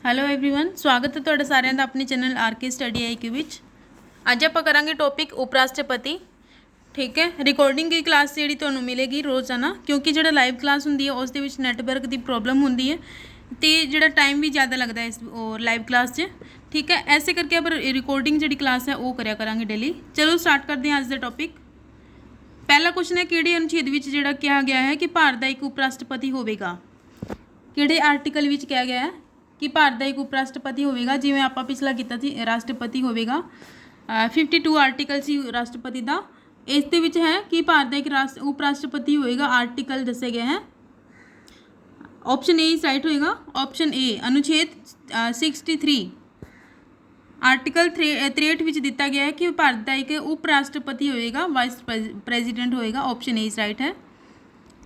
Hello everyone, स्वागत है ਤੁਹਾਡਾ ਸਾਰਿਆਂ ਦਾ ਆਪਣੇ ਚੈਨਲ ਆਰਕੇ ਸਟੱਡੀ ਆਈਕਿਊ ਵਿੱਚ। ਅੱਜ ਆਪਾਂ ਕਰਾਂਗੇ ਟੌਪਿਕ ਉਪ ਰਾਸ਼ਟਰਪਤੀ। ਠੀਕ ਹੈ, ਰਿਕਾਰਡਿੰਗ ਦੀ ਕਲਾਸ ਜਿਹੜੀ ਤੁਹਾਨੂੰ ਮਿਲੇਗੀ ਰੋਜ਼ਾਨਾ, ਕਿਉਂਕਿ ਜਿਹੜਾ ਲਾਈਵ ਕਲਾਸ ਹੁੰਦੀ ਹੈ ਉਸ ਦੇ ਵਿੱਚ ਨੈਟਵਰਕ ਦੀ ਪ੍ਰੋਬਲਮ ਹੁੰਦੀ ਹੈ ਅਤੇ ਜਿਹੜਾ ਟਾਈਮ ਵੀ ਜ਼ਿਆਦਾ ਲੱਗਦਾ ਹੈ ਇਸ ਲਾਈਵ ਕਲਾਸ 'ਚ। ਠੀਕ ਹੈ, ਐਸੇ ਕਰਕੇ ਆਪਾਂ ਰਿਕਾਰਡਿੰਗ ਜਿਹੜੀ ਕਲਾਸ ਹੈ ਉਹ ਕਰਿਆ ਕਰਾਂਗੇ ਡੇਲੀ। ਚਲੋ ਸਟਾਰਟ ਕਰਦੇ ਹਾਂ ਅੱਜ ਦਾ ਟੌਪਿਕ। ਪਹਿਲਾ ਕੁਐਸਚਨ ਹੈ, ਕਿਹੜੇ ਅਨੁਛੇਦ ਵਿੱਚ ਜਿਹੜਾ ਕਿਹਾ ਗਿਆ ਹੈ ਕਿ ਭਾਰਤ ਦਾ ਇੱਕ ਉਪ ਰਾਸ਼ਟਰਪਤੀ ਹੋਵੇਗਾ। ਕਿਹੜੇ ਆਰਟੀਕਲ ਵਿੱਚ ਕਿਹਾ ਗਿਆ ਹੈ कि भारत का एक उप राष्ट्रपति होगा। जिवें आपां पिछला कीता सी राष्ट्रपति होगा, 52 आर्टिकल सी राष्ट्रपति का। इस दे विच है कि भारत का एक उप राष्ट्रपति होगा। आर्टिकल दसे गए हैं। ऑप्शन ए राइट होएगा। ऑप्शन ए अनुच्छेद 63 आर्टिकल 63 विच दिता गया है कि भारत का एक उप राष्ट्रपति होगा, वाइस प्रेजिडेंट होएगा। ऑप्शन ए राइट है।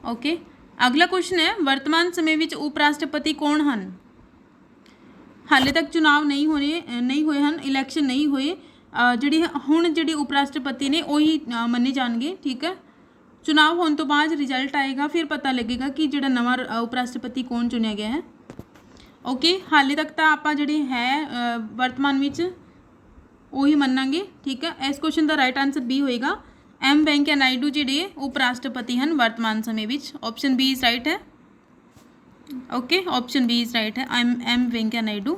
ओके, अगला क्वेश्चन है, वर्तमान समय विच उप राष्ट्रपति कौन हैं। हाले तक चुनाव नहीं होए हैं, इलैक्शन नहीं होए। जी हुण जी उप राष्ट्रपति ने वही मन्ने जाएंगे। ठीक है, चुनाव होने तो बाद रिजल्ट आएगा, फिर पता लगेगा कि जो नवा उप राष्ट्रपति कौन चुनिया गया है। ओके, हाले तक तो आप जी है वर्तमान में वही मनांगे। ठीक है, इस क्वेश्चन का राइट आंसर बी होएगा। एम वेंकैया नायडू जिहड़े उप राष्ट्रपति हैं वर्तमान समय में। ऑप्शन बी इज राइट है। Okay, option B is right है, एम वेंकैया नायडू।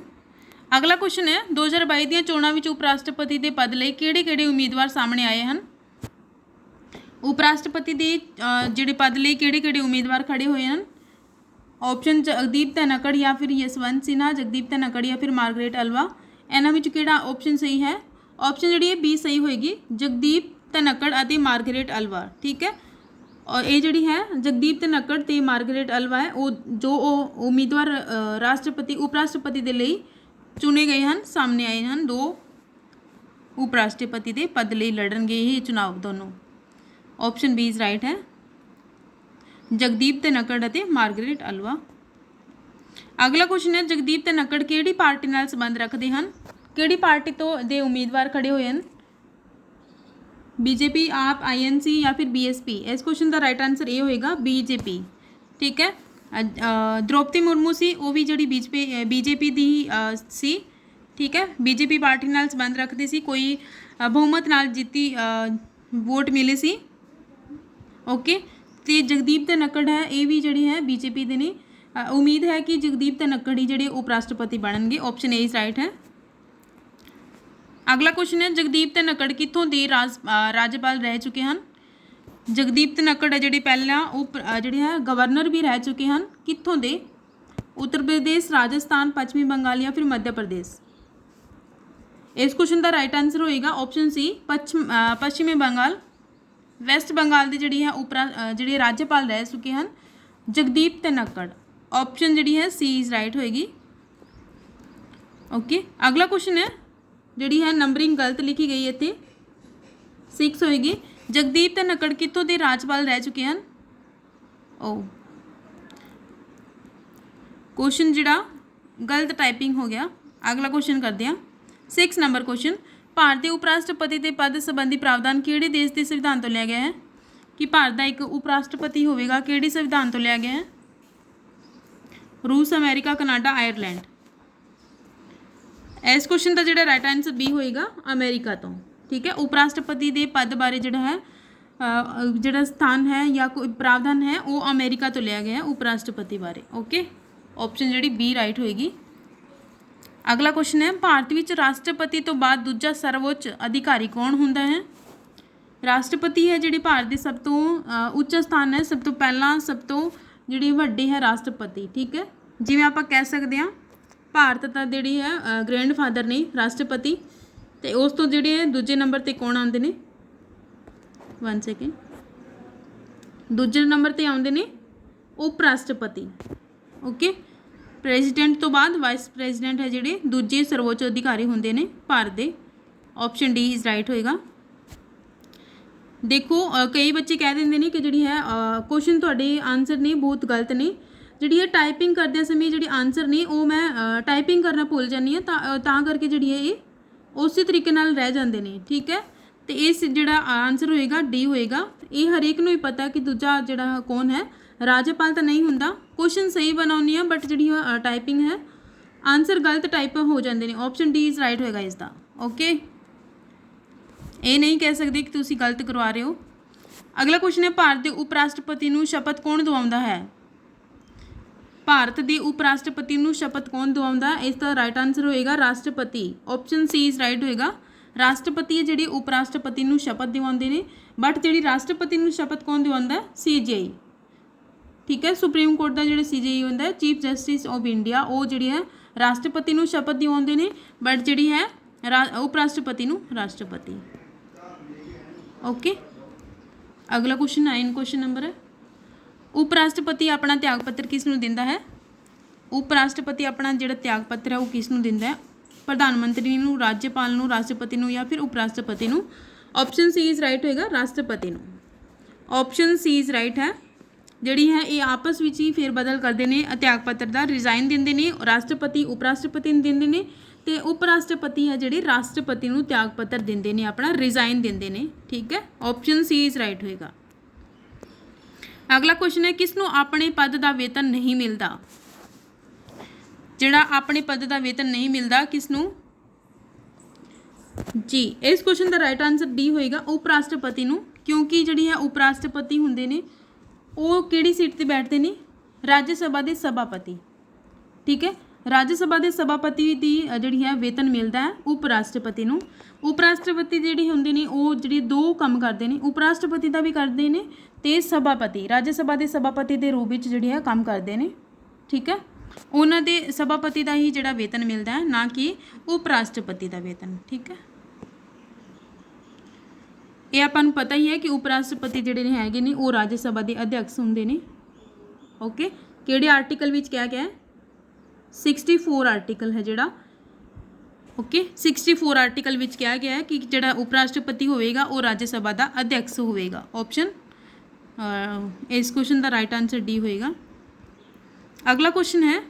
अगला क्वेश्चन है, 2022 ਦੀਆਂ ਚੋਣਾਂ ਵਿੱਚ ਉਪ ਰਾਸ਼ਟਰਪਤੀ ਦੇ ਪਦ ਲਈ ਕਿਹੜੇ ਉਮੀਦਵਾਰ ਸਾਹਮਣੇ ਆਏ ਹਨ। ਉਪ ਰਾਸ਼ਟਰਪਤੀ ਦੇ ਜਿਹੜੇ ਪਦ ਲਈ ਕਿਹੜੇ ਉਮੀਦਵਾਰ ਖੜੇ ਹੋਏ ਹਨ। ऑप्शन जगदीप धनखड़ या फिर यशवंत सिन्हा, जगदीप धनखड़ या फिर मार्गरेट अल्वा। ਇਹਨਾਂ ਵਿੱਚ ਕਿਹੜਾ ऑप्शन सही है। ऑप्शन ਜਿਹੜੀ ਹੈ बी सही होएगी, जगदीप धनखड़ ਅਤੇ मार्गरेट अल्वा। ठीक है, और ये जी है जगदीप धनखड़ तो मार्गरेट अल्वा है, वो जो उम्मीदवार राष्ट्रपति उप राष्ट्रपति के लिए चुने गए हैं, सामने आए हैं। दो उप राष्ट्रपति के पद लिए लड़नगे ये चुनाव दोनों। ऑप्शन बी इज राइट है, जगदीप धनखड़ और मार्गरेट अल्वा। अगला क्वेश्चन है, जगदीप धनखड़ किहड़ी पार्टी नाल संबंध रखते हैं। किहड़ी पार्टी तो दे उम्मीदवार खड़े हुए हैं। बीजेपी, आप, INC या फिर BSP। इस क्वेश्चन का राइट आंसर ये होएगा BJP। ठीक है, द्रौपदी मुर्मू सी वो भी जी बीजेपी दी सी। ठीक है, BJP पार्टी नाल संबंध रखते सी, कोई बहुमत नाल जीती वोट मिले सी। ओके, तो जगदीप धनखड़ है ये भी जी है BJP दे ने। उम्मीद है कि जगदीप धनखड़ ही जी उप राष्ट्रपति बननगे। ऑप्शन ए इज राइट है। अगला क्वेश्चन है, जगदीप धनखड़ कितों के राज्यपाल रह चुके हैं। जगदीप धनखड़ है जी पहला जी है गवर्नर भी रह चुके हैं। कितों के, उत्तर प्रदेश, राजस्थान, पश्चिमी बंगाल या फिर मध्य प्रदेश। इस क्वेश्चन का राइट आंसर होएगा ऑप्शन सी, पश्चिमी बंगाल। वैस्ट बंगाल के जी है जी राज्यपाल रह चुके हैं जगदीप धनखड़। ऑप्शन जी है सी इज राइट होएगी। ओके, अगला क्वेश्चन है, जी है नंबरिंग गलत लिखी गई है, इतने 6 होएगी। जगदीप धनखड़ कितों के राज्यपाल रह चुके हैं। ओ क्वेश्चन जिहड़ा गलत टाइपिंग हो गया। अगला क्वेश्चन करते हैं, 6 नंबर क्वेश्चन, भारत के उप राष्ट्रपति के पद संबंधी प्रावधान किहड़े देश के संविधान तो लिया गया है। कि भारत का एक उप राष्ट्रपति होगा किहड़े संविधान तो लिया गया है। रूस, अमेरिका, कनाडा, आयरलैंड। इस क्वेश्चन का जो राइट आंसर बी होएगा अमेरिका तो। ठीक है, उप राष्ट्रपति के पद बारे जो है जो स्थान है या कोई प्रावधान है वो अमेरिका तो लिया गया है उप राष्ट्रपति बारे। ओके, ऑप्शन जी बी राइट होएगी। अगला क्वेश्चन है, भारत में राष्ट्रपति तो बाद दूजा सर्वोच्च अधिकारी कौन होंदा है। राष्ट्रपति है जी भारत के सब तो उच्च स्थान है, सब तो पहला सब तो जी वड्डे है राष्ट्रपति। ठीक है, जिवें आप कह सकते हैं भारत का जी है ग्रैंड फादर ने राष्ट्रपति, तो उस तो जी दूजे नंबर पर कौन आते हैं। 1 सेकेंड, दूजे नंबर पर आते हैं उप राष्ट्रपति। ओके, प्रेजिडेंट तो बाद वाइस प्रेजिडेंट है जोड़े दूजे सर्वोच्च अधिकारी होंगे ने भारत के। ऑप्शन डी इज राइट होएगा। देखो कई बच्चे कह देंगे ने कि जी है क्वेश्चन थोड़े आंसर ने बहुत गलत ने। जी है टाइपिंग करते समय जी आंसर ने वो मैं टाइपिंग करना भुल जानी है, तां करके जी है ये उस तरीके नाल रह जाते हैं। ठीक है, तो इस जोड़ा आंसर होएगा डी होएगा। ये हरेक नूं ही पता कि दूजा जोड़ा कौन है राज्यपाल तो नहीं होंदा। क्वेश्चन सही बनानी है बट जी टाइपिंग है ਆਨਸਰ ਗਲਤ ਟਾਈਪ ਹੋ ਜਾਂਦੇ ਨੇ। ਆਪਸ਼ਨ ਡੀ ਇਜ਼ ਰਾਈਟ ਹੋਏਗਾ ਇਸ ਦਾ। ਓਕੇ, ਇਹ ਨਹੀਂ ਕਹਿ ਸਕਦੇ ਕਿ ਤੁਸੀਂ ਗਲਤ ਕਰਵਾ ਰਹੇ ਹੋ। ਅਗਲਾ ਕੁਐਸਚਨ ਹੈ, ਭਾਰਤ ਦੇ ਉਪ ਰਾਸ਼ਟਰਪਤੀ ਨੂੰ ਸ਼ਪਥ ਕੌਣ ਦਿਵਾਉਂਦਾ ਹੈ? ਭਾਰਤ ਦੇ ਉਪ ਰਾਸ਼ਟਰਪਤੀ ਨੂੰ ਸ਼ਪਥ ਕੌਣ ਦਿਵਾਉਂਦਾ? ਇਸ ਦਾ ਰਾਈਟ ਆਨਸਰ ਹੋਏਗਾ ਰਾਸ਼ਟਰਪਤੀ। ਆਪਸ਼ਨ ਸੀ ਇਜ਼ ਰਾਈਟ ਹੋਏਗਾ। ਰਾਸ਼ਟਰਪਤੀ ਹੈ ਜਿਹੜੇ ਉਪ ਰਾਸ਼ਟਰਪਤੀ ਨੂੰ ਸ਼ਪਥ ਦਿਵਾਉਂਦੇ ਨੇ, ਬਟ ਜਿਹੜੀ ਰਾਸ਼ਟਰਪਤੀ ਨੂੰ ਸ਼ਪਥ ਕੌਣ ਦਿਵਾਉਂਦਾ? CJI। ਠੀਕ ਹੈ, ਸੁਪਰੀਮ ਕੋਰਟ ਦਾ ਜਿਹੜਾ CJI ਹੁੰਦਾ ਹੈ, ਚੀਫ ਜਸਟਿਸ ਆਫ ਇੰਡੀਆ, ਉਹ ਜਿਹੜੀ ਹੈ ਰਾਸ਼ਟਰਪਤੀ ਨੂੰ ਸ਼ਪਥ ਦਿਵਾਉਂਦੇ ਨੇ, ਬਟ ਜਿਹੜੀ ਹੈ ਉਪ ਰਾਸ਼ਟਰਪਤੀ ਨੂੰ ਰਾਸ਼ਟਰਪਤੀ। ਓਕੇ, ਅਗਲਾ ਕੁਐਸਚਨ 9 ਕੁਐਸਚਨ ਨੰਬਰ ਹੈ, ਉਪ ਰਾਸ਼ਟਰਪਤੀ ਆਪਣਾ ਤਿਆਗ ਪੱਤਰ ਕਿਸ ਨੂੰ ਦਿੰਦਾ ਹੈ? ਉਪ ਰਾਸ਼ਟਰਪਤੀ ਆਪਣਾ ਜਿਹੜਾ ਤਿਆਗ ਪੱਤਰ ਹੈ ਉਹ ਕਿਸ ਨੂੰ ਦਿੰਦਾ ਹੈ? ਪ੍ਰਧਾਨ ਮੰਤਰੀ ਨੂੰ, ਰਾਜਪਾਲ ਨੂੰ, ਰਾਸ਼ਟਰਪਤੀ ਨੂੰ ਜਾਂ ਫਿਰ ਉਪ ਰਾਸ਼ਟਰਪਤੀ ਨੂੰ? ਆਪਸ਼ਨ ਸੀ ਇਜ਼ ਰਾਈਟ ਹੋਏਗਾ ਰਾਸ਼ਟਰਪਤੀ ਨੂੰ। ਆਪਸ਼ਨ ਸੀ ਇਜ਼ ਰਾਈਟ ਹੈ। ਜਿਹੜੀ ਹੈ ਇਹ ਆਪਸ ਵਿੱਚ ਹੀ ਫੇਰ ਬਦਲ ਕਰਦੇ ਨੇ ਤਿਆਗ ਪੱਤਰ ਦਾ, ਰਿਜ਼ਾਈਨ ਦਿੰਦੇ ਨੇ, ਰਾਸ਼ਟਰਪਤੀ ਉਪ ਰਾਸ਼ਟਰਪਤੀ ਨੂੰ ਦਿੰਦੇ ਨੇ, ਤੇ ਉਪ ਰਾਸ਼ਟਰਪਤੀ ਹੈ ਜਿਹੜੇ ਰਾਸ਼ਟਰਪਤੀ ਨੂੰ ਤਿਆਗ ਪੱਤਰ ਦਿੰਦੇ ਨੇ, ਆਪਣਾ ਰਿਜ਼ਾਈਨ ਦਿੰਦੇ ਨੇ। ਠੀਕ ਹੈ, ਆਪਸ਼ਨ ਸੀ ਇਜ਼ ਰਾਈਟ ਹੋਏਗਾ। ਅਗਲਾ ਕੁਐਸਚਨ ਹੈ, ਕਿਸ ਨੂੰ ਆਪਣੇ ਪਦ ਦਾ ਵੇਤਨ ਨਹੀਂ ਮਿਲਦਾ? ਜਿਹੜਾ ਆਪਣੇ ਪਦ ਦਾ ਵੇਤਨ ਨਹੀਂ ਮਿਲਦਾ ਕਿਸ ਨੂੰ? ਜੀ, ਇਸ ਕੁਐਸਚਨ ਦਾ ਰਾਈਟ ਆਨਸਰ ਡੀ ਹੋਏਗਾ ਉਪ ਰਾਸ਼ਟਰਪਤੀ ਨੂੰ, ਕਿਉਂਕਿ ਜਿਹੜੀ ਹੈ ਉਪ ਰਾਸ਼ਟਰਪਤੀ ਹੁੰਦੇ ਨੇ ਉਹ ਕਿਹੜੀ ਸੀਟ ਤੇ ਬੈਠਦੇ ਨੇ? ਰਾਜ ਸਭਾ ਦੇ ਸਭਾਪਤੀ। ਠੀਕ ਹੈ, ਰਾਜ ਸਭਾ ਦੇ ਸਭਾਪਤੀ ਦੀ ਜਿਹੜੀ ਹੈ ਵੇਤਨ ਮਿਲਦਾ ਹੈ ਉਪ ਰਾਸ਼ਟਰਪਤੀ ਨੂੰ। ਉਪ ਰਾਸ਼ਟਰਪਤੀ ਜਿਹੜੇ ਹੁੰਦੇ ਨੇ ਉਹ ਜਿਹੜੇ ਦੋ ਕੰਮ ਕਰਦੇ ਨੇ, ਉਪ ਰਾਸ਼ਟਰਪਤੀ ਦਾ ਵੀ ਕਰਦੇ ਨੇ ਤੇ ਸਭਾਪਤੀ, ਰਾਜ ਸਭਾ ਦੇ ਸਭਾਪਤੀ ਦੇ ਰੂਪ ਵਿੱਚ ਜਿਹੜੇ ਹੈ ਕੰਮ ਕਰਦੇ ਨੇ। ਠੀਕ ਹੈ, ਉਹਨਾਂ ਦੇ ਸਭਾਪਤੀ ਦਾ ਹੀ ਜਿਹੜਾ ਵੇਤਨ ਮਿਲਦਾ ਹੈ, ਨਾ ਕਿ ਉਪ ਰਾਸ਼ਟਰਪਤੀ ਦਾ ਵੇਤਨ। ਠੀਕ ਹੈ, ਇਹ ਆਪਾਂ ਨੂੰ ਪਤਾ ਹੀ ਹੈ ਕਿ ਉਪ ਰਾਸ਼ਟਰਪਤੀ ਜਿਹੜੇ ਨੇ ਹੈਗੇ ਨੇ ਉਹ ਰਾਜ ਸਭਾ ਦੇ ਅਧਿਅਕਸ਼ ਹੁੰਦੇ ਨੇ। ਓਕੇ, ਕਿਹੜੇ ਆਰਟੀਕਲ ਵਿੱਚ ਕਿਹਾ ਗਿਆ ਹੈ? 64 ਆਰਟੀਕਲ ਹੈ ਜਿਹੜਾ। ਓਕੇ, 64 ਆਰਟੀਕਲ ਵਿੱਚ ਕਿਹਾ ਗਿਆ ਹੈ ਕਿ ਜਿਹੜਾ ਉਪ ਰਾਸ਼ਟਰਪਤੀ ਹੋਵੇਗਾ ਉਹ ਰਾਜ ਸਭਾ ਦਾ ਅਧਿਅਕਸ਼ ਹੋਵੇਗਾ। ਆਪਸ਼ਨ ਇਸ ਕੁਐਸਚਨ ਦਾ ਰਾਈਟ ਆਨਸਰ ਡੀ ਹੋਏਗਾ। ਅਗਲਾ ਕੁਐਸਚਨ ਹੈ,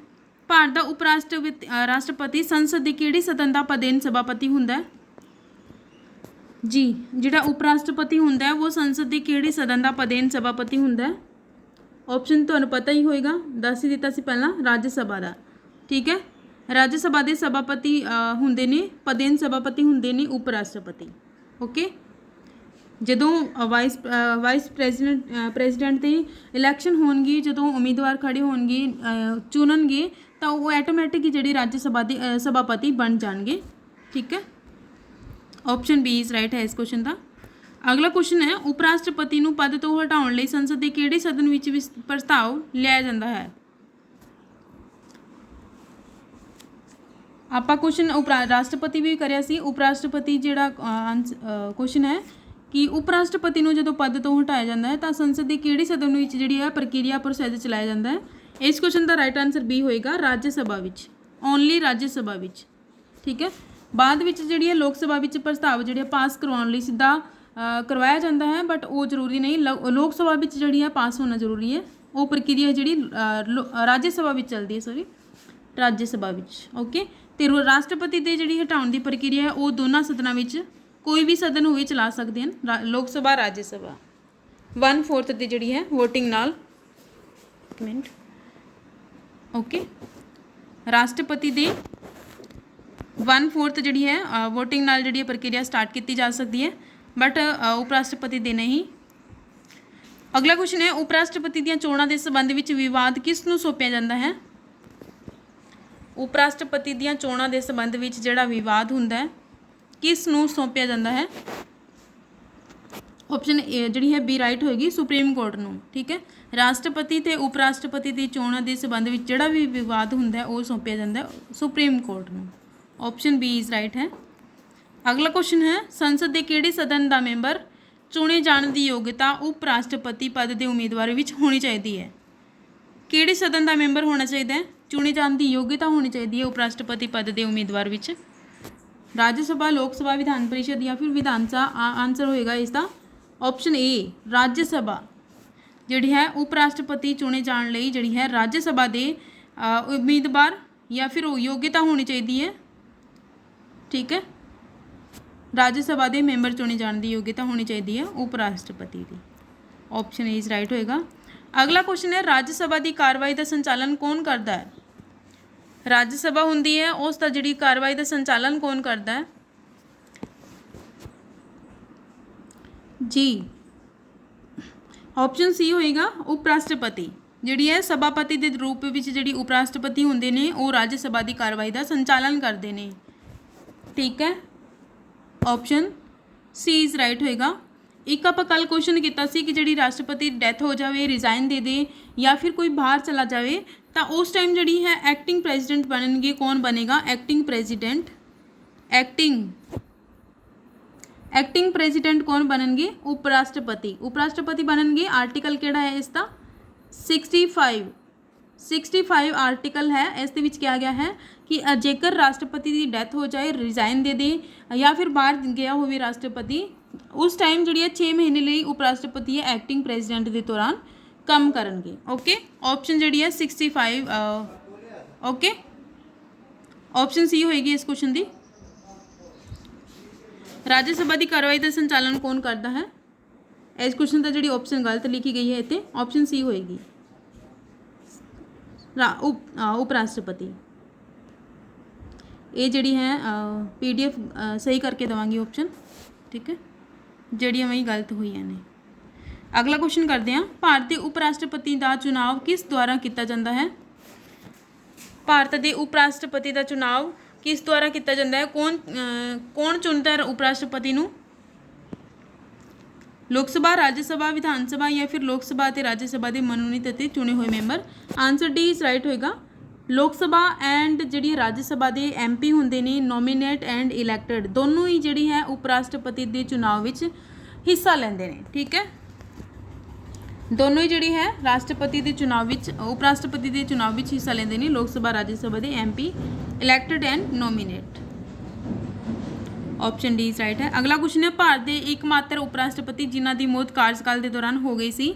ਭਾਰਤ ਦਾ ਉਪ ਰਾਸ਼ਟਰਪਤੀ ਸੰਸਦ ਦੇ ਕਿਹੜੀ ਸਦਨ ਦਾ ਪਦੇਨ ਸਭਾਪਤੀ ਹੁੰਦਾ ਹੈ? ਜੀ, ਜਿਹੜਾ ਉਪ ਰਾਸ਼ਟਰਪਤੀ ਹੁੰਦਾ ਹੈ ਉਹ ਸੰਸਦ ਦੀ ਕਿਹੜੀ ਸਦਨ ਦਾ ਪਦੇਨ ਸਭਾਪਤੀ ਹੁੰਦਾ ਹੈ? ਆਪਸ਼ਨ ਤੁਹਾਨੂੰ ਪਤਾ ਹੀ ਹੋਏਗਾ, ਦੱਸ ਹੀ ਦਿੱਤਾ ਸੀ ਪਹਿਲਾਂ, ਰਾਜ ਸਭਾ ਦਾ। ਠੀਕ ਹੈ, ਰਾਜ ਸਭਾ ਦੇ ਸਭਾਪਤੀ ਹੁੰਦੇ ਨੇ, ਪਦੇਨ ਸਭਾਪਤੀ ਹੁੰਦੇ ਨੇ ਉਪ ਰਾਸ਼ਟਰਪਤੀ। ਓਕੇ, ਜਦੋਂ ਵਾਈਸ ਪ੍ਰੈਜ਼ੀਡੈਂਟ ਦੇ ਇਲੈਕਸ਼ਨ ਹੋਣਗੇ, ਜਦੋਂ ਉਮੀਦਵਾਰ ਖੜੇ ਹੋਣਗੇ, ਚੁਣਨਗੇ, ਤਾਂ ਉਹ ਆਟੋਮੈਟਿਕ ਹੀ ਜਿਹੜੀ ਰਾਜ ਸਭਾ ਦੇ ਸਭਾਪਤੀ ਬਣ ਜਾਣਗੇ। ਠੀਕ ਹੈ, ਆਪਸ਼ਨ ਬੀ ਇਜ਼ ਰਾਈਟ ਹੈ ਇਸ ਕੁਐਸਚਨ ਦਾ। ਅਗਲਾ ਕੁਐਸਚਨ ਹੈ, ਉਪ ਰਾਸ਼ਟਰਪਤੀ ਨੂੰ ਪਦ ਤੋਂ ਹਟਾਉਣ ਲਈ ਸੰਸਦ ਦੇ ਕਿਹੜੇ ਸਦਨ ਵਿੱਚ ਪ੍ਰਸਤਾਵ ਲਿਆ ਜਾਂਦਾ ਹੈ? ਆਪਾਂ ਕੁਐਸਚਨ ਰਾਸ਼ਟਰਪਤੀ ਵੀ ਕਰਿਆ ਸੀ। ਉਪ ਰਾਸ਼ਟਰਪਤੀ ਜਿਹੜਾ ਕੁਐਸਚਨ ਹੈ ਕਿ ਉਪ ਰਾਸ਼ਟਰਪਤੀ ਨੂੰ ਜਦੋਂ ਪਦ ਤੋਂ ਹਟਾਇਆ ਜਾਂਦਾ ਹੈ ਤਾਂ ਸੰਸਦ ਦੇ ਕਿਹੜੇ ਸਦਨ ਵਿੱਚ ਜਿਹੜੀ ਹੈ ਪ੍ਰਕਿਰਿਆ ਪ੍ਰੋਸੈਸ ਚਲਾਇਆ ਜਾਂਦਾ ਹੈ? ਇਸ ਕੁਐਸਚਨ ਦਾ ਰਾਈਟ ਆਨਸਰ ਬੀ ਹੋਏਗਾ ਰਾਜ ਸਭਾ ਵਿੱਚ, ਓਨਲੀ ਰਾਜ ਸਭਾ ਵਿੱਚ। ਠੀਕ ਹੈ, ਬਾਅਦ ਵਿੱਚ ਜਿਹੜੀ ਹੈ ਲੋਕ ਸਭਾ ਵਿੱਚ ਪ੍ਰਸਤਾਵ ਜਿਹੜੇ ਪਾਸ ਕਰਵਾਉਣ ਲਈ ਸਿੱਧਾ ਕਰਵਾਇਆ ਜਾਂਦਾ ਹੈ, ਬਟ ਉਹ ਜ਼ਰੂਰੀ ਨਹੀਂ। ਲੋਕ ਸਭਾ ਵਿੱਚ ਜਿਹੜੀ ਹੈ ਪਾਸ ਹੋਣਾ ਜ਼ਰੂਰੀ ਹੈ। ਉਹ ਪ੍ਰਕਿਰਿਆ ਜਿਹੜੀ ਰਾਜ ਸਭਾ ਵਿੱਚ ਚੱਲਦੀ ਹੈ, ਸੌਰੀ ਰਾਜ ਸਭਾ ਵਿੱਚ। ਓਕੇ, ਤੇ ਰਾਸ਼ਟਰਪਤੀ ਦੇ ਜਿਹੜੀ ਹਟਾਉਣ ਦੀ ਪ੍ਰਕਿਰਿਆ ਹੈ ਉਹ ਦੋਨਾਂ ਸਦਨਾਂ ਵਿੱਚ ਕੋਈ ਵੀ ਸਦਨ ਹੋਵੇ ਚਲਾ ਸਕਦੇ ਹਨ, ਲੋਕ ਸਭਾ, ਰਾਜ ਸਭਾ। 1/4 ਦੀ ਜਿਹੜੀ ਹੈ ਵੋਟਿੰਗ ਨਾਲ। ਇੱਕ ਮਿੰਟ। ਓਕੇ, ਰਾਸ਼ਟਰਪਤੀ ਦੇ 1/4 ਜਿਹੜੀ ਹੈ ਵੋਟਿੰਗ ਨਾਲ ਜਿਹੜੀ ਪ੍ਰਕਿਰਿਆ ਸਟਾਰਟ ਕੀਤੀ ਜਾ ਸਕਦੀ ਹੈ, ਬਟ ਉਪ ਰਾਸ਼ਟਰਪਤੀ ਦੇ ਨਹੀਂ। ਅਗਲਾ ਕੁਐਸਚਨ ਹੈ, ਉਪ ਰਾਸ਼ਟਰਪਤੀ ਦੀਆਂ ਚੋਣਾਂ ਦੇ ਸੰਬੰਧ ਵਿੱਚ ਵਿਵਾਦ ਕਿਸ ਨੂੰ ਸੌਂਪਿਆ ਜਾਂਦਾ ਹੈ? ਉਪ ਰਾਸ਼ਟਰਪਤੀ ਦੀਆਂ ਚੋਣਾਂ ਦੇ ਸੰਬੰਧ ਵਿੱਚ ਜਿਹੜਾ ਵਿਵਾਦ ਹੁੰਦਾ ਹੈ ਕਿਸ ਨੂੰ ਸੌਂਪਿਆ ਜਾਂਦਾ ਹੈ? ਆਪਸ਼ਨ ਏ ਜਿਹੜੀ ਹੈ ਬੀ ਰਾਈਟ ਹੋਏਗੀ, ਸੁਪਰੀਮ ਕੋਰਟ ਨੂੰ। ਠੀਕ ਹੈ, ਰਾਸ਼ਟਰਪਤੀ ਤੇ ਉਪ ਰਾਸ਼ਟਰਪਤੀ ਦੀ ਚੋਣਾਂ ਦੇ ਸੰਬੰਧ ਵਿੱਚ ਜਿਹੜਾ ਵੀ ਵਿਵਾਦ ਹੁੰਦਾ ਹੈ ਉਹ ਸੌਂਪਿਆ ਜਾਂਦਾ ਹੈ ਸੁਪਰੀਮ ਕੋਰਟ ਨੂੰ। ਆਪਸ਼ਨ ਬੀ ਇਜ਼ ਰਾਈਟ ਹੈ। ਅਗਲਾ ਕੁਐਸਚਨ ਹੈ, ਸੰਸਦ ਦੇ ਕਿਹੜੇ ਸਦਨ ਦਾ ਮੈਂਬਰ ਚੁਣੇ ਜਾਣ ਦੀ ਯੋਗਤਾ ਉਪ ਰਾਸ਼ਟਰਪਤੀ ਪਦ ਦੇ ਉਮੀਦਵਾਰ ਵਿੱਚ ਹੋਣੀ ਚਾਹੀਦੀ ਹੈ? ਕਿਹੜੇ ਸਦਨ ਦਾ ਮੈਂਬਰ ਹੋਣਾ ਚਾਹੀਦਾ ਹੈ? ਚੁਣੇ ਜਾਣ ਦੀ ਯੋਗਤਾ ਹੋਣੀ ਚਾਹੀਦੀ ਹੈ ਉਪ ਰਾਸ਼ਟਰਪਤੀ ਪਦ ਦੇ ਉਮੀਦਵਾਰ ਵਿੱਚ? ਰਾਜ ਸਭਾ, ਲੋਕ ਸਭਾ, ਵਿਧਾਨ ਪਰਿਸ਼ਦ ਜਾਂ ਫਿਰ ਵਿਧਾਨ ਸਭਾ? ਆਨਸਰ ਹੋਏਗਾ ਇਸ ਦਾ ਆਪਸ਼ਨ ਏ ਰਾਜ ਸਭਾ। ਜਿਹੜੀ ਹੈ ਉਪ ਰਾਸ਼ਟਰਪਤੀ ਚੁਣੇ ਜਾਣ ਲਈ ਜਿਹੜੀ ਹੈ ਰਾਜ ਸਭਾ ਦੇ ਉਮੀਦਵਾਰ ਜਾਂ ਫਿਰ ਉਹ ਯੋਗਤਾ ਹੋਣੀ ਚਾਹੀਦੀ ਹੈ। ਠੀਕ ਹੈ, ਰਾਜ ਸਭਾ ਦੇ ਮੈਂਬਰ ਚੁਣੇ ਜਾਣ ਦੀ ਯੋਗਤਾ ਹੋਣੀ ਚਾਹੀਦੀ ਹੈ ਉਪ ਰਾਸ਼ਟਰਪਤੀ ਦੀ। ਆਪਸ਼ਨ ਏ ਇਜ਼ ਰਾਈਟ ਹੋਏਗਾ। ਅਗਲਾ ਕੁਐਸਚਨ ਹੈ, ਰਾਜ ਸਭਾ ਦੀ ਕਾਰਵਾਈ ਦਾ ਸੰਚਾਲਨ ਕੌਣ ਕਰਦਾ ਹੈ? राज्य सभा हुंदी है उस दा जिहड़ी कार्रवाई का संचालन कौन करता है? जी ऑप्शन सी होएगा उप राष्ट्रपति। जिहड़ी है सभापति के रूप में जिहड़ी उप राष्ट्रपति हुंदे ने वो राज्य सभा की कार्रवाई का संचालन करते हैं। ठीक है, ऑप्शन सी इज़ राइट होएगा। एक आप कल क्वेश्चन किया कि जी राष्ट्रपति डैथ हो जाए, रिजाइन दे दे या फिर कोई बाहर चला जाए तो उस टाइम जी है एक्टिंग प्रेजिडेंट बननगे। कौन बनेगा एक्टिंग प्रेजिडेंट? एक्टिंग प्रेजिडेंट कौन बननगे? उपराष्ट्रपति। उपराष्ट्रपति बननगे। आर्टिकल केड़ा है इसका? 65 आर्टिकल है। इस क्या गया है कि जेकर राष्ट्रपति की डैथ हो जाए, रिजाइन दे दे या फिर बाहर गया हो राष्ट्रपति, उस टाइम जी है 6 महीने लिए उपराष्ट्रपति है एक्टिंग प्रेजिडेंट के दौरान काम करेंगे। ओके, ऑप्शन जी है 65। ओके, ऑप्शन सी होएगी इस क्वेश्चन की। राज्य सभा की कार्रवाई का संचालन कौन करता है? इस क्वेश्चन का जी ऑप्शन गलत लिखी गई है इतने, ऑप्शन सी होएगी उपराष्ट्रपति। ये जी है PDF सही करके देवांगी ऑप्शन। ठीक है, जड़ियाँ वही गलत हुई ने। अगला क्वेश्चन करते हैं, भारत के उप राष्ट्रपति का चुनाव किस द्वारा किया जाता है? भारत के उप राष्ट्रपति का चुनाव किस द्वारा किया जाता है? कौन चुनता है उप राष्ट्रपति नूं? लोक सभा, राज्य सभा, विधान सभा या फिर लोक सभा ते राज्य सभा के मनोनीत ते चुने हुए member? Answer D is right होएगा। लोक सभा एंड जी राज्य सभा के MP होंगे ने नॉमीनेट एंड इलैक्टेड, दोनों ही जी है उप राष्ट्रपति के चुनाव में हिस्सा लेंदे ने। ठीक है, दोनों ही जी है राष्ट्रपति के चुनाव में उप राष्ट्रपति के चुनाव में हिस्सा लेंदे ने। लोक सभा, राज्य सभा के MP elected and nominate. Option D is right है। अगला क्वेश्चन है, भारत के एकमात्र उप राष्ट्रपति जिन्हों की मौत कार्यकाल के दौरान हो गई सी।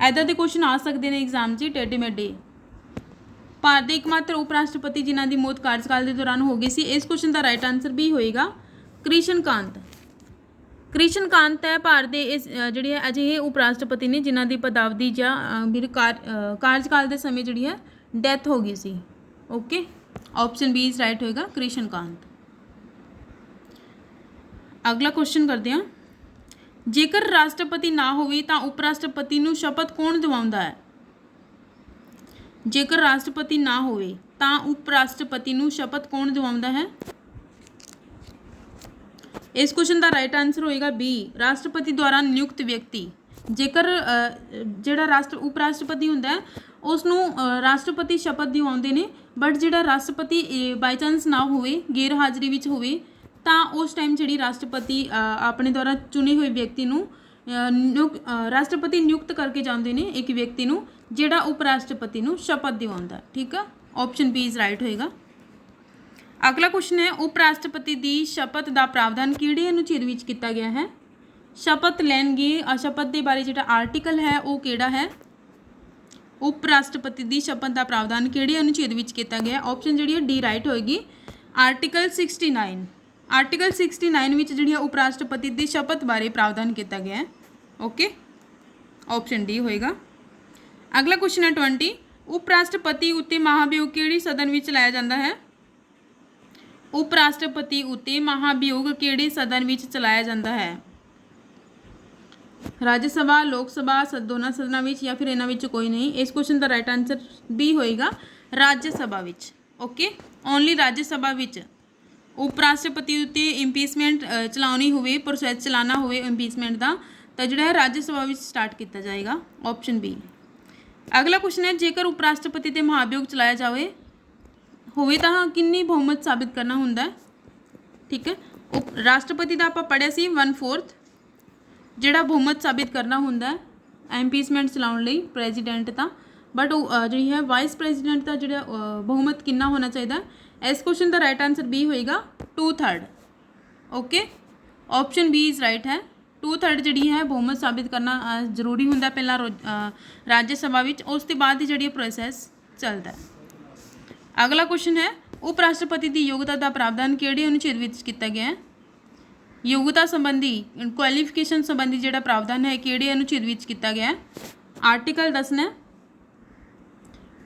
ऐदा के क्वेश्चन आ सकते हैं एग्जाम से टेढ़े मेढ़े। भारत के एकमात्र उप राष्ट्रपति जिन्हों की मौत कार्यकाल के दौरान हो गई सी, इस क्वेश्चन का राइट आंसर भी होएगा कृष्णकांत। कृष्णकांत है भारत के इस जी है अजिहे उप राष्ट्रपति ने जिन्हों की पदावधि या कार्यकाल के समय जी है डैथ हो गई सी। Okay, option B is right होएगा कृष्णकांत। अगला क्वेश्चन करते हैं, जेकर राष्ट्रपति ना होवे तो उप राष्ट्रपति नूं शपथ कौन दिवाउंदा है? जेकर राष्ट्रपति ना होवे तो उप राष्ट्रपति नूं शपथ कौन दिवाउंदा है? इस क्वेश्चन का राइट आंसर होएगा बी, राष्ट्रपति द्वारा नियुक्त व्यक्ति। जेकर जिहड़ा उप राष्ट्रपति हुंदा है उसनूं राष्ट्रपति शपथ दिवाउंदे ने, बट जिहड़ा राष्ट्रपति बाई चांस ना होवे, गैर हाजरी विच होवे तो उस टाइम जी राष्ट्रपति अपने द्वारा चुने हुए व्यक्ति नूं राष्ट्रपति नियुक्त करके जाते हैं एक व्यक्ति नूं जिहड़ा उप राष्ट्रपति नूं शपथ दिवाउंदा। ठीक है, ऑप्शन बी इज राइट होएगा। अगला क्वेश्चन है, उप राष्ट्रपति की शपथ का प्रावधान किहड़े अनुच्छेद विच किया गया है? शपथ लैणगे अशपथ के बारे जो आर्टिकल है वो किहड़ा है? उप राष्ट्रपति की शपथ का प्रावधान किहड़े अनुच्छेद विच किया गया? ऑप्शन जी है डी राइट होएगी, आर्टिकल 69। आर्टिकल 69 विच जी उप राष्ट्रपति की शपथ बारे प्रावधान किया गया है। ओके, ऑप्शन डी होएगा। अगला क्वेश्चन है 20, उप राष्ट्रपति उत्ते महाभियोग किहड़ी सदन में चलाया जाता है? उप राष्ट्रपति उत्ते महाभियोग किहड़े सदन में चलाया जाता है? राज्य सभा, लोक सभा, दोनों सदनों में या फिर इन्हां विच कोई नहीं। इस क्वेश्चन का राइट आंसर बी होएगा, राज्य सभा विच। ओके, ओनली राज्य सभा विच उप राष्ट्रपति उत्ते इंपीचमेंट चलानी होवे, प्रोसैस चलाना होवे इंपीचमेंट का तो जो है राज्य सभा में स्टार्ट किया जाएगा। Option B. अगला क्वेश्चन है, जेकर उप राष्ट्रपति ते महाभियोग चलाया जाए होवे तो कितनी बहुमत साबित करना होंदा है? ठीक है, उप राष्ट्रपति का आप पढ़िया सी 1/4 जिहड़ा बहुमत साबित करना होंदा है इंपीचमेंट चलाउण लई प्रेजिडेंट का, बट जी है वाइस प्रेजिडेंट का जो बहुमत कितना होना चाहिए? इस क्वेश्चन का राइट आंसर बी होएगा 2/3। Okay, option B is right है। 2/3 जी है बहुमत साबित करना जरूरी होंदा पहला राज्य सभा विच, उसके बाद ही जी प्रोसैस चलता है। अगला क्वेश्चन है, उप राष्ट्रपति की योग्यता का प्रावधान किहड़े अनुच्छेद विच किया गया है? योग्यता संबंधी क्वालिफिकेशन संबंधी जो प्रावधान है किहड़े अनुच्छेद विच किया गया है? आर्टिकल 10 ने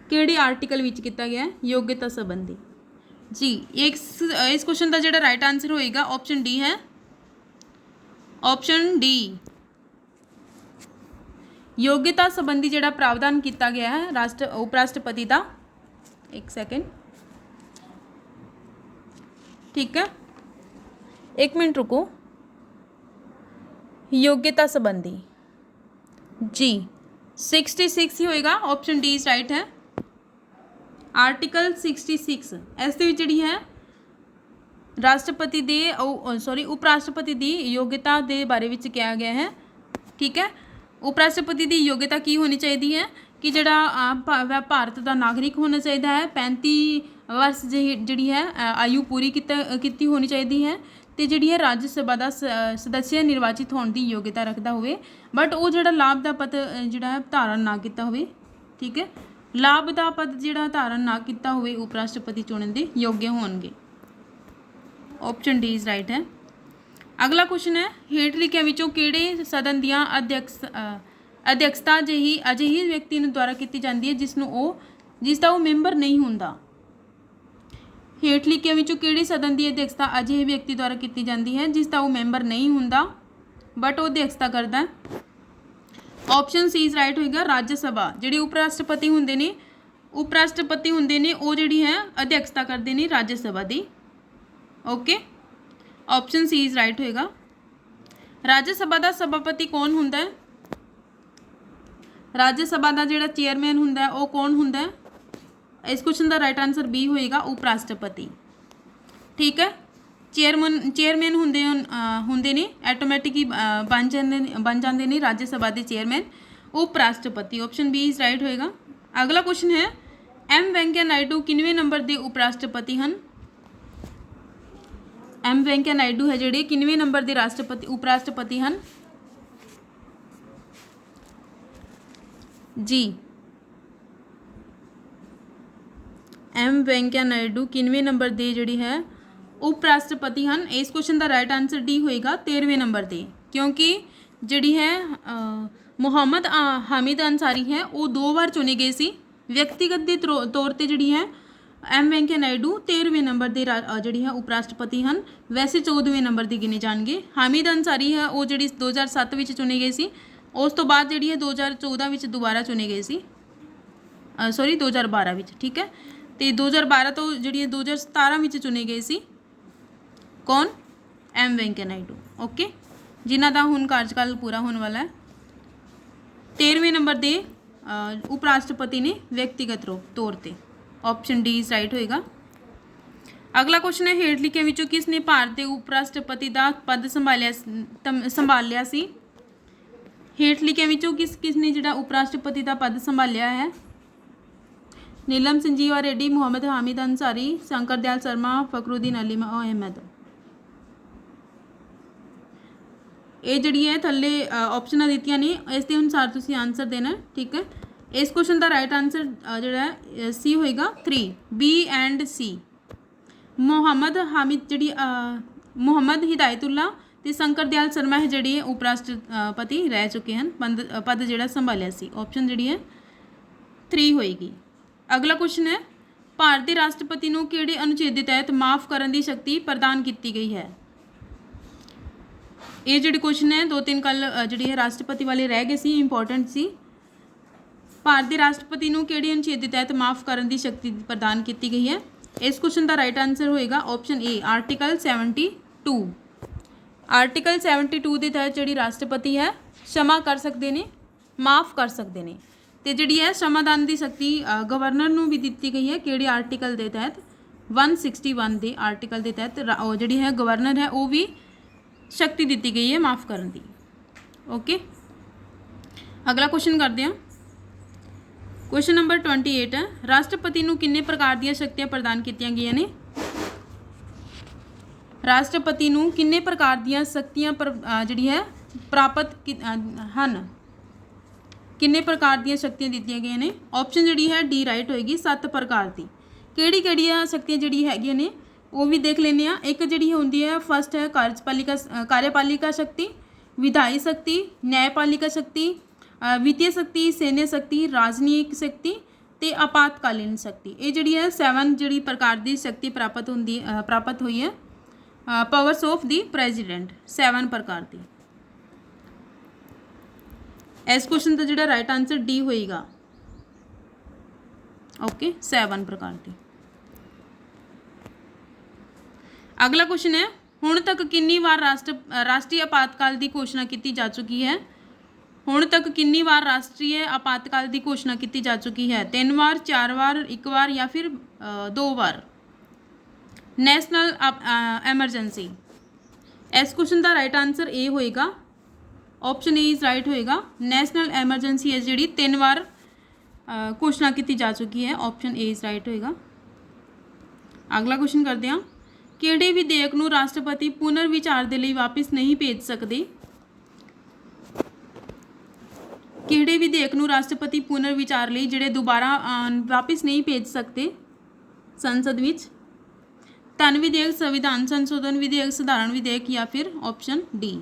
ਕਿਹੜੇ ਆਰਟੀਕਲ ਵਿੱਚ ਕੀਤਾ ਗਿਆ ਯੋਗਤਾ ਸੰਬੰਧੀ ਜੀ। ਇਸ ਕੁਐਸਚਨ ਦਾ ਜਿਹੜਾ ਰਾਈਟ ਆਨਸਰ ਹੋਏਗਾ ਆਪਸ਼ਨ ਡੀ ਹੈ, ਆਪਸ਼ਨ ਡੀ। ਯੋਗਤਾ ਸੰਬੰਧੀ ਜਿਹੜਾ ਪ੍ਰਾਵਧਾਨ ਕੀਤਾ ਗਿਆ ਹੈ ਉਪ ਰਾਸ਼ਟਰਪਤੀ ਦਾ, ਇੱਕ ਸੈਕਿੰਡ, ठीक है, एक मिनट रुको। योग्यता संबंधी जी 66 ही होएगा, ऑप्शन डी इज राइट है। आर्टिकल 66 इस दे विच जिहड़ी है राष्ट्रपति दे सॉरी उप राष्ट्रपति की योग्यता के बारे में कहा गया है। ठीक है, उप राष्ट्रपति की योग्यता की होनी चाहिए है कि जिहड़ा भारत का नागरिक होना चाहिए है, 35 वर्ष जी है आयु पूरी की होनी चाहिए है, तो जी है राज्य सभा का सदस्य निर्वाचित होने की योग्यता रखता हुए, बट वो जो लाभ का पद जोड़ा धारण ना किया हो। ठीक है, लाभ का पद जो धारण ना किया हो उप राष्ट्रपति चुनने के योग्य होंगे। ऑप्शन डी इज राइट है। अगला क्वेश्चन है, हेठ लिखियां विचों किहड़े सदन दियां अध्यक्षता अजिही व्यक्ति द्वारा की जाती है जिसका वो मैंबर नहीं होंदा। हेठ लिखियां विचों किहड़े सदन की अध्यक्षता अजिहे व्यक्ति द्वारा की जाती है जिसका वो मैंबर नहीं होंदा बट वो अध्यक्षता करता है। ऑप्शन सी इज राइट होएगा, राज्य सभा। जिहड़े उप राष्ट्रपति होंदे ने वो जिहड़ी है अध्यक्षता करते हैं राज्य सभा की। Okay, option C is right होएगा। राज्य सभा का सभापति कौन होंदा है? राज्य सभा का जिहड़ा चेयरमैन होंदा है वो कौन होंदा है? इस क्वेश्चन का राइट आंसर बी होएगा, उप राष्ट्रपति। ठीक है, चेयरमैन होंदे ने ऐटोमैटिक ही बन जाते हैं राज्य सभा के चेयरमैन उप राष्ट्रपति। ऑप्शन बी इज राइट होएगा। अगला क्वेश्चन है, एम वेंकैया नायडू किनवें नंबर के उप राष्ट्रपति हैं? एम वेंकैया नायडू है जिहड़े किनवें नंबर के उप राष्ट्रपति हैं जी। एम वेंकैया नायडू किनवें नंबर के जिहड़ी है उप राष्ट्रपति हैं? इस क्वेश्चन का राइट आंसर डी होएगा, 13वें नंबर के, क्योंकि जिहड़ी है मुहम्मद हामिद अंसारी है वो 2 बार चुने गए सी व्यक्तिगत के तौर पर। जिहड़ी है एम वेंकैया नायडू 13वें नंबर के जिहड़ी है उप राष्ट्रपति हैं, वैसे 14वें नंबर के गिने जाएंगे। हामिद अंसारी है वो जिहड़ी 2007 में चुने गए सी, उस तो बाद जिहड़ी है 2014 में दोबारा चुने गए सी, सॉरी 2012 में। ठीक है, तो 2012 तो जिहड़ी 2017 में चुने गए सी कौन? एम वेंकैया नायडू। ओके, जिन्हां दा हुण कार्यकाल पूरा होने वाला है। 13वें नंबर के उप राष्ट्रपति ने व्यक्तिगत तौर पर। ऑप्शन डी इज राइट होएगा। अगला क्वेश्चन है, हेठ लिखियां विचों किसने भारत के उप राष्ट्रपति का पद संभालिया सी? हेठ लिखियां विचों किसने जिहड़ा उप राष्ट्रपति का पद संभालिया है? नीलम संजीवा रेड्डी, मुहम्मद हामिद अंसारी, शंकर दयाल शर्मा, फखरुद्दीन अली अहमद। ये जिहड़ी है थल्ले ऑप्शन दित्तियां ने, इस दे अनुसार तुसीं आंसर देना। ठीक है, इस क्वेश्चन का राइट आंसर जिहड़ा है सी होएगा, 3 बी एंड सी। मुहम्मद हामिद जिहड़ी मुहम्मद हिदायतुल्ला ते शंकर दयाल शर्मा है जिहड़े उप राष्ट्रपति रह चुके हैं, पद जिहड़ा संभालिया सी। ऑप्शन जिहड़ी है 3 होएगी। अगला क्वेश्चन है, भारत के राष्ट्रपति को किहड़े अनुच्छेद के तहत माफ़ करने की शक्ति प्रदान की गई है? ये जिहड़े क्वेश्चन है 2-3 कल जिहड़ी है राष्ट्रपति वाले रह गए सी, इंपॉर्टेंट सी। भारत के राष्ट्रपति को किहड़े अनुच्छेद के तहत माफ़ करने की शक्ति प्रदान की गई है? इस क्वेश्चन का राइट आंसर होएगा, ऑप्शन ए, आर्टिकल 72। आर्टिकल 72 के तहत जिहड़ी राष्ट्रपति है क्षमा कर सकते हैं, माफ़ कर सकते हैं। तो जिहड़ी है क्षमादान की शक्ति गवर्नर को भी दी गई है, किहड़े आर्टिकल के तहत? 161 के आर्टिकल के तहत जिहड़ी है गवर्नर है वो भी शक्ति दी गई है माफ़ करने की। ओके, अगला क्वेश्चन करते हैं। क्वेश्चन नंबर 28 है, राष्ट्रपति को किन्ने प्रकार दी शक्तियाँ प्रदान की गई ने? राष्ट्रपति को किन्ने प्रकार दी शक्तियाँ जिहड़ी है प्राप्त हैं? किन्ने प्रकार दी शक्तियाँ दी गई ने? ऑप्शन जिहड़ी है डी राइट होएगी, 7 प्रकार की। किहड़ी शक्तियाँ जिहड़ी हैगियां ने वो भी देख लेने। एक जिहड़ी होंदी है फर्स्ट है कार्यपालिका शक्ति, विधायी शक्ति, न्यायपालिका शक्ति, वित्तीय शक्ति, सैन्य शक्ति, राजनीतिक शक्ति ਤੇ ਆਪਾਤਕਾਲੀਨ ਸ਼ਕਤੀ। ਇਹ ਜਿਹੜੀ ਹੈ 7 ਜਿਹੜੀ ਪ੍ਰਕਾਰ ਦੀ ਸ਼ਕਤੀ ਪ੍ਰਾਪਤ ਹੋਈ ਹੈ ਪਾਵਰਸ ਆਫ ਦੀ ਪ੍ਰੈਜ਼ੀਡੈਂਟ, 7 ਪ੍ਰਕਾਰ ਦੀ। ਇਸ ਕੁਐਸਚਨ ਦਾ ਜਿਹੜਾ ਰਾਈਟ ਆਂਸਰ ਡੀ ਹੋਏਗਾ। ਓਕੇ, 7 ਪ੍ਰਕਾਰ ਦੀ। ਅਗਲਾ ਕੁਐਸਚਨ ਹੈ, ਹੁਣ ਤੱਕ ਕਿੰਨੀ ਵਾਰ ਰਾਸ਼ਟਰੀ ਆਪਾਤਕਾਲ ਦੀ ਘੋਸ਼ਣਾ ਕੀਤੀ ਜਾ ਚੁੱਕੀ ਹੈ? ਹੁਣ ਤੱਕ ਕਿੰਨੀ ਵਾਰ ਰਾਸ਼ਟਰੀ ਆਪਾਤਕਾਲ ਦੀ ਘੋਸ਼ਣਾ ਕੀਤੀ ਜਾ ਚੁੱਕੀ ਹੈ? 3 ਵਾਰ, 4 ਵਾਰ, 1 ਵਾਰ ਜਾਂ ਫਿਰ 2 ਵਾਰ? National emergency. ਇਸ ਕੁਐਸਚਨ ਦਾ ਰਾਈਟ ਆਂਸਰ ਏ ਹੋਏਗਾ। ਆਪਸ਼ਨ ਏ ਇਜ਼ ਰਾਈਟ ਹੋਏਗਾ। ਨੈਸ਼ਨਲ ਐਮਰਜੈਂਸੀ ਹੈ ਜਿਹੜੀ 3 ਵਾਰ ਘੋਸ਼ਣਾ ਕੀਤੀ ਜਾ ਚੁੱਕੀ ਹੈ। ਆਪਸ਼ਨ ਏ ਇਜ਼ ਰਾਈਟ ਹੋਏਗਾ। ਅਗਲਾ ਕੁਐਸਚਨ ਕਰਦੇ ਹਾਂ, ਕਿਹੜੇ ਵਿਧੇਇਕ ਨੂੰ ਰਾਸ਼ਟਰਪਤੀ ਪੁਨਰ ਵਿਚਾਰ ਦੇ ਲਈ ਵਾਪਿਸ ਨਹੀਂ ਭੇਜ ਸਕਦੇ? ਕਿਹੜੇ ਵਿਧੇਇਕ ਨੂੰ ਰਾਸ਼ਟਰਪਤੀ ਪੁਨਰ ਵਿਚਾਰ ਲਈ ਜਿਹੜੇ ਦੁਬਾਰਾ ਵਾਪਿਸ ਨਹੀਂ ਭੇਜ ਸਕਦੇ ਸੰਸਦ ਵਿੱਚ? ਧਨ ਵਿਧੇਇਕ, ਸੰਵਿਧਾਨ ਸੰਸ਼ੋਧਨ ਵਿਧੇਇਕ, ਸਧਾਰਨ ਵਿਧੇਇਕ ਜਾਂ ਫਿਰ ਆਪਸ਼ਨ ਡੀ?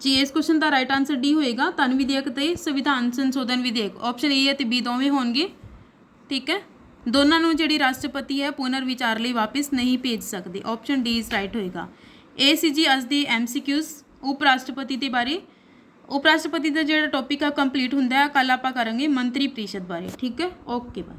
ਜੀ ਇਸ ਕੁਐਸਚਨ ਦਾ ਰਾਈਟ ਆਂਸਰ ਡੀ ਹੋਏਗਾ, ਧਨ ਵਿਧੇਇਕ ਤੇ ਸੰਵਿਧਾਨ ਸੰਸ਼ੋਧਨ ਵਿਧੇਇਕ। ਆਪਸ਼ਨ ਏ ਅਤੇ ਬੀ ਦੋਵੇਂ ਹੋਣਗੇ। ਠੀਕ ਹੈ, ਦੋਨਾਂ ਨੂੰ ਜਿਹੜੀ ਰਾਸ਼ਟਰਪਤੀ ਹੈ ਪੁਨਰ ਵਿਚਾਰ ਲਈ ਵਾਪਿਸ ਨਹੀਂ ਭੇਜ ਸਕਦੇ। ਆਪਸ਼ਨ ਡੀ ਇਜ਼ ਰਾਈਟ ਹੋਏਗਾ। ਇਹ ਸੀ ਜੀ ਅੱਜ ਦੀ MCQs ਉਪ ਰਾਸ਼ਟਰਪਤੀ ਦੇ ਬਾਰੇ। ਉਪ ਰਾਸ਼ਟਰਪਤੀ ਦਾ ਜਿਹੜਾ ਟੌਪਿਕ ਆ ਕੰਪਲੀਟ ਹੁੰਦਾ ਹੈ। ਕੱਲ੍ਹ ਆਪਾਂ ਕਰਾਂਗੇ ਮੰਤਰੀ ਪ੍ਰੀਸ਼ਦ ਬਾਰੇ। ਠੀਕ ਹੈ, ਓਕੇ ਬਾਏ।